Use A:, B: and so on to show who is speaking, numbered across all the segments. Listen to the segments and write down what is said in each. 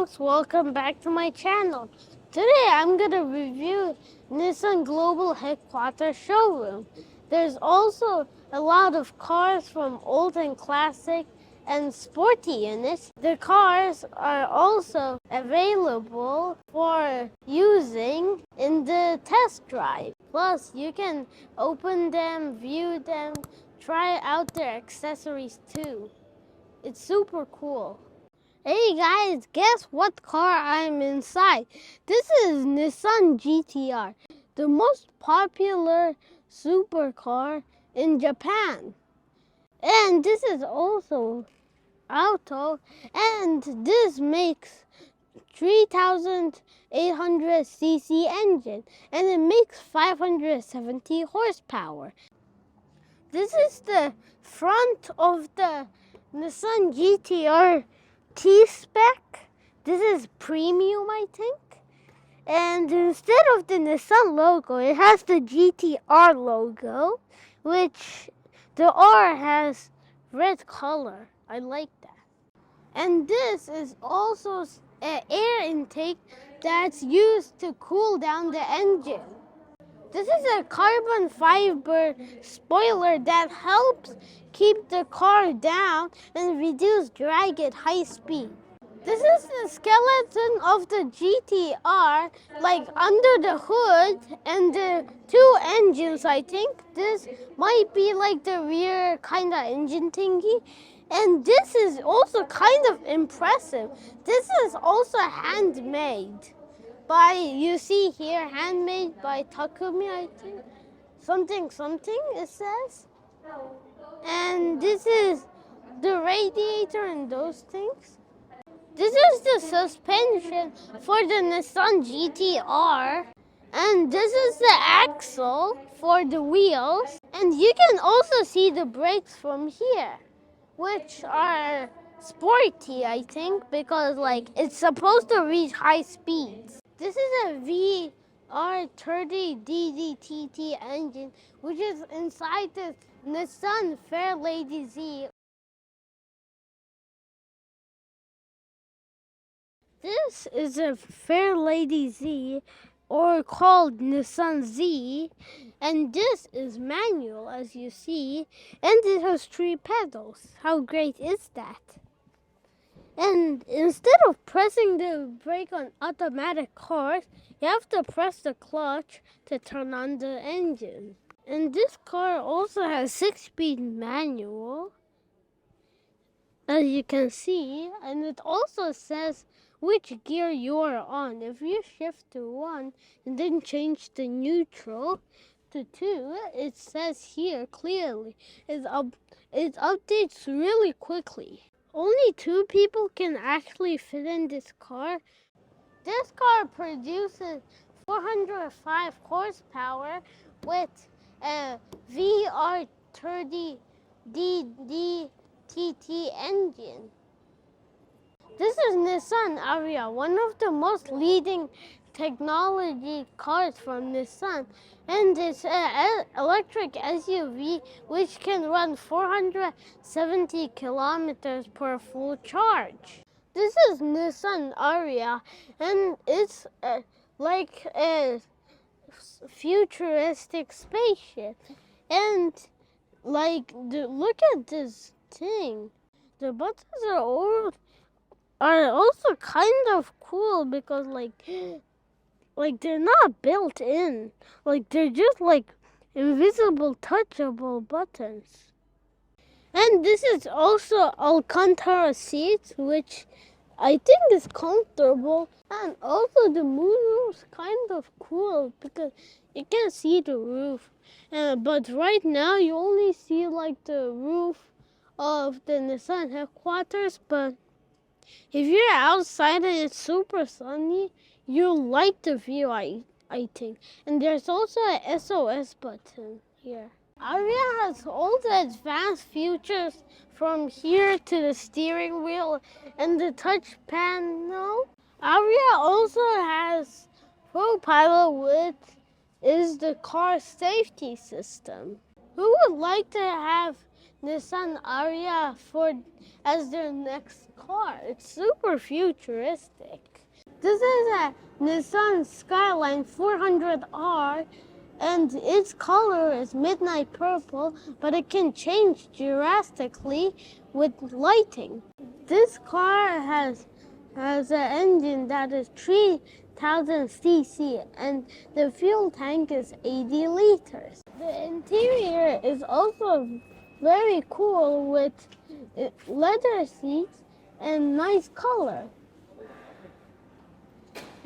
A: folks, welcome back to my channel. Today I'm going to review Nissan Global Headquarters Showroom. There's also a lot of cars from old and classic and sporty in it. The cars are also available for using in the test drive. Plus you can open them, view them, try out their accessories too. It's super cool. Hey guys, guess what car I'm inside? This is Nissan GTR, the most popular supercar in Japan. And this is also auto, and this makes 3,800cc engine, and it makes 570 horsepower. This is the front of the Nissan GTR T-Spec. This is premium, I think. And instead of the Nissan logo, it has the GTR logo, which the R has red color. I like that. And this is also an air intake that's used to cool down the engine. This is a carbon fiber spoiler that helps keep the car down and reduce drag at high speed. This is the skeleton of the GTR, like under the hood and the two engines, I think. This might be like the rear kind of engine thingy. And this is also kind of impressive. This is also handmade. You see here, handmade by Takumi, I think. Something, it says. And this is the radiator and those things. This is the suspension for the Nissan GTR. And this is the axle for the wheels. And you can also see the brakes from here, which are sporty, I think, because it's supposed to reach high speeds. This is a VR30 DDTT engine, which is inside the Nissan Fairlady Z. This is a Fairlady Z, or called Nissan Z, and this is manual, as you see, and it has 3 pedals. How great is that? And instead of pressing the brake on automatic cars, you have to press the clutch to turn on the engine. And this car also has 6-speed manual, as you can see, and it also says which gear you are on. If you shift to 1 and then change the neutral to 2, it says here clearly. It updates really quickly. Only 2 people can actually fit in this car. This car produces 405 horsepower with a VR30 DDTT engine. This is Nissan ARA, one of the most leading technology cars from Nissan, and it's an electric SUV which can run 470 kilometers per full charge. This is Nissan ARA, and it's like a futuristic spaceship. And look at this thing. The buttons are also kind of cool because they're not built in. They're just invisible touchable buttons. And this is also Alcantara seats, which I think is comfortable. And also the moonroof's kind of cool because you can see the roof. But right now you only see the roof of the Nissan headquarters. But if you're outside and it's super sunny, you'll like the view, I think. And there's also a SOS button here. ARA has all the advanced features from here to the steering wheel and the touch panel. ARA also has ProPilot, which is the car safety system. Who would like to have Nissan ARA as their next car. It's super futuristic. This is a Nissan Skyline 400R, and its color is midnight purple, but it can change drastically with lighting. This car has an engine that is 3,000 cc, and the fuel tank is 80 liters. The interior is also very cool with leather seats and nice color.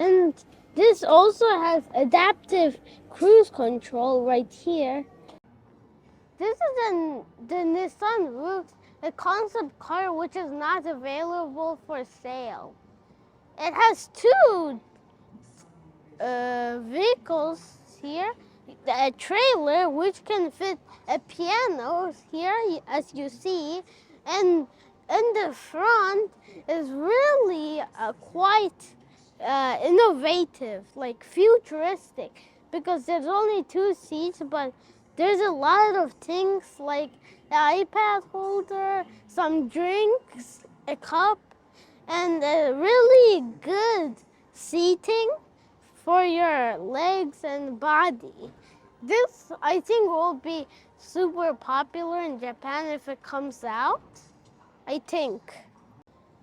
A: And this also has adaptive cruise control right here. This is the Nissan Rooks, a concept car which is not available for sale. It has two vehicles here. A trailer which can fit a piano here, as you see, and the front is really quite innovative, like futuristic, because there's only two seats, but there's a lot of things like an iPad holder, some drinks, a cup, and a really good seating for your legs and body. This, I think, will be super popular in Japan if it comes out, I think.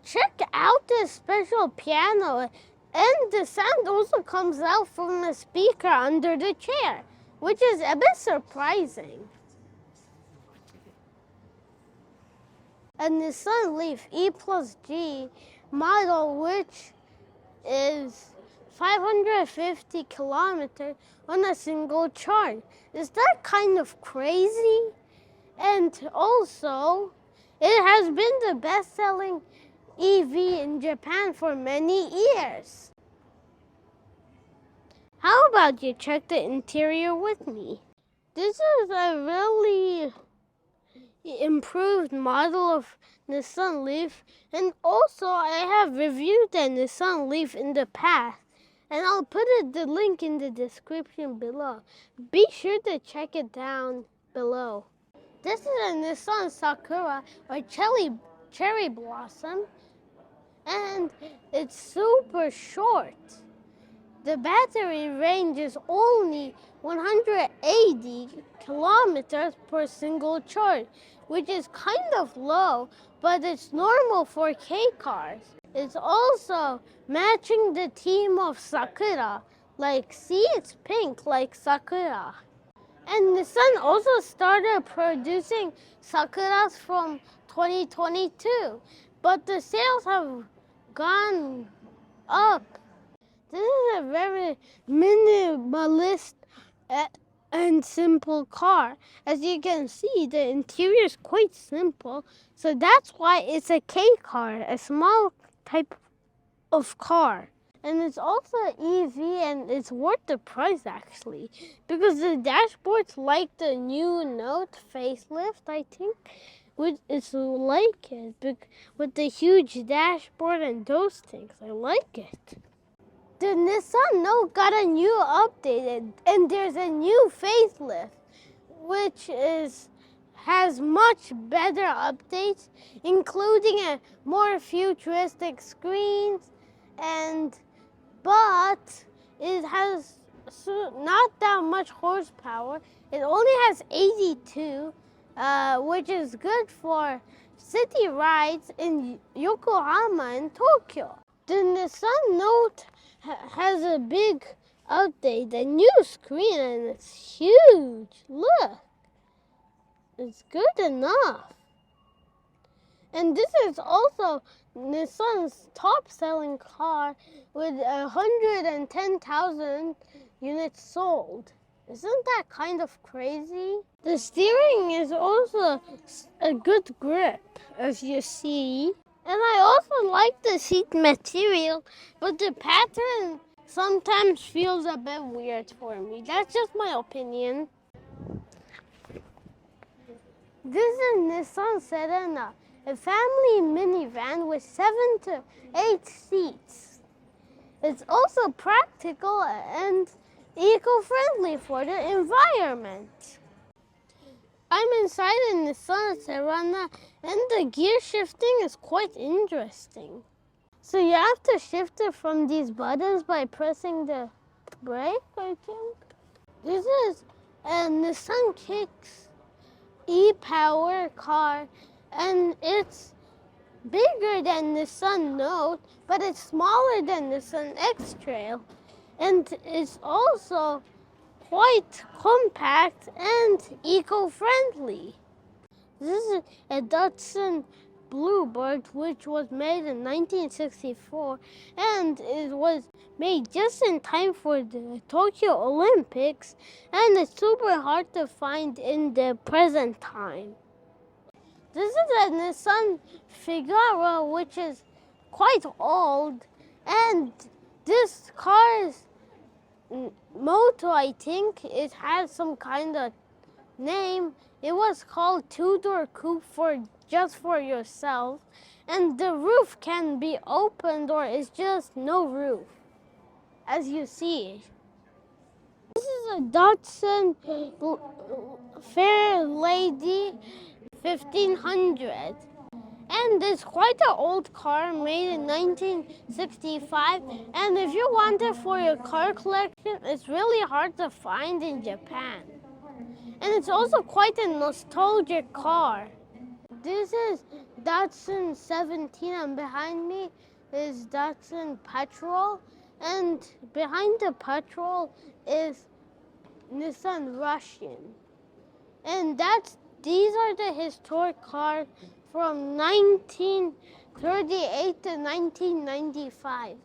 A: Check out this special piano, and the sound also comes out from a speaker under the chair, which is a bit surprising. A Nissan Leaf E Plus G model, which is 550 kilometers on a single charge. Is that kind of crazy? And also, it has been the best-selling EV in Japan for many years. How about you check the interior with me? This is a really improved model of Nissan Leaf, and also I have reviewed the Nissan Leaf in the past, and I'll put the link in the description below. Be sure to check it down below. This is a Nissan Sakura, or cherry blossom, and it's super short. The battery range is only 180 kilometers per single charge, which is kind of low, but it's normal for K cars. It's also matching the theme of Sakura. Like, see, it's pink like Sakura. And Nissan also started producing Sakuras from 2022, but the sales have gone up. This is a very minimalist and simple car. As you can see, the interior is quite simple, so that's why it's a K car, a small type of car. And it's also an EV, and it's worth the price actually, because the dashboard's like the new Note facelift, I think. It's like it, with the huge dashboard and those things. I like it. The Nissan Note got a new update, and there's a new facelift, which has much better updates, including a more futuristic screens, but it has not that much horsepower. It only has 82, which is good for city rides in Yokohama and Tokyo. The Nissan Note has a big update, a new screen, and it's huge. Look, it's good enough. And this is also Nissan's top-selling car with 110,000 units sold. Isn't that kind of crazy? The steering is also a good grip, as you see. And I also like the seat material, but the pattern sometimes feels a bit weird for me. That's just my opinion. This is Nissan Serena, a family minivan with 7 to 8 seats. It's also practical and eco-friendly for the environment. I'm inside a Nissan Sakura, and the gear shifting is quite interesting. So you have to shift it from these buttons by pressing the brake, I think. This is a Nissan Kicks e-power car, and it's bigger than Nissan Note, but it's smaller than Nissan X-Trail, and it's also quite compact and eco-friendly. This is a Datsun Bluebird, which was made in 1964, and it was made just in time for the Tokyo Olympics, and it's super hard to find in the present time. This is a Nissan Figaro, which is quite old, and this car's motor, I think, it has some kind of name. It was called two-door coupe just for yourself, and the roof can be opened or it's just no roof, as you see. This is a Datsun Fair Lady 1500, and it's quite an old car made in 1965, and if you want it for your car collection, it's really hard to find in Japan. And it's also quite a nostalgic car. This is Datsun 17, and behind me is Datsun Petrol, and behind the Petrol is Nissan Russian. And these are the historic cars from 1938 to 1995.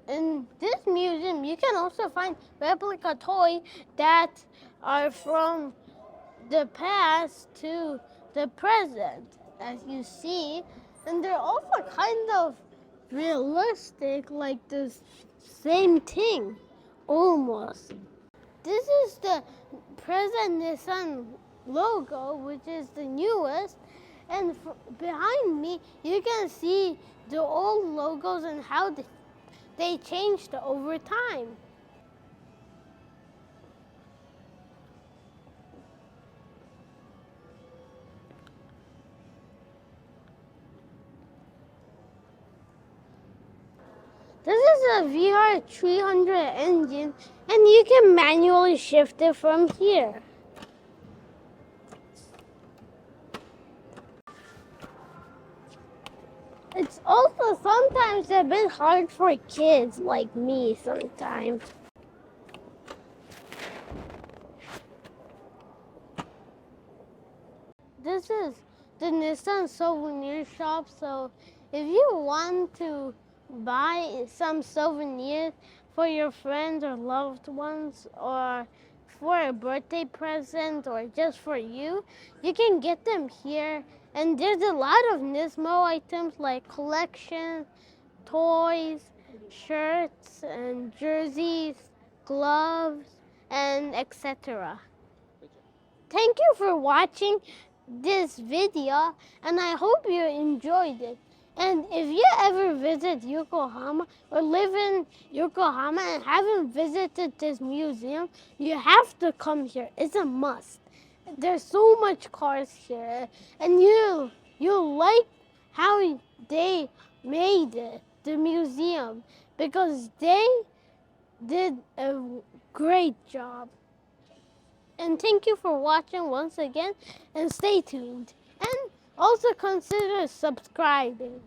A: In this museum, you can also find replica toys that are from the past to the present, as you see, and they're also kind of realistic, like the same thing, almost. This is the present Nissan logo, which is the newest, and behind me, you can see the old logos and how they changed over time. This is a VR300 engine, and you can manually shift it from here. It's also sometimes a bit hard for kids like me sometimes. This is the Nissan souvenir shop, so if you want to buy some souvenirs for your friends or loved ones, or for a birthday present, or just for you, you can get them here. And there's a lot of Nismo items like collection, toys, shirts, and jerseys, gloves, and etc. Thank you for watching this video, and I hope you enjoyed it. And if you ever visit Yokohama or live in Yokohama and haven't visited this museum, you have to come here. It's a must. There's so much cars here, and you'll like how they made it, the museum, because they did a great job. And thank you for watching once again, and stay tuned. And also consider subscribing.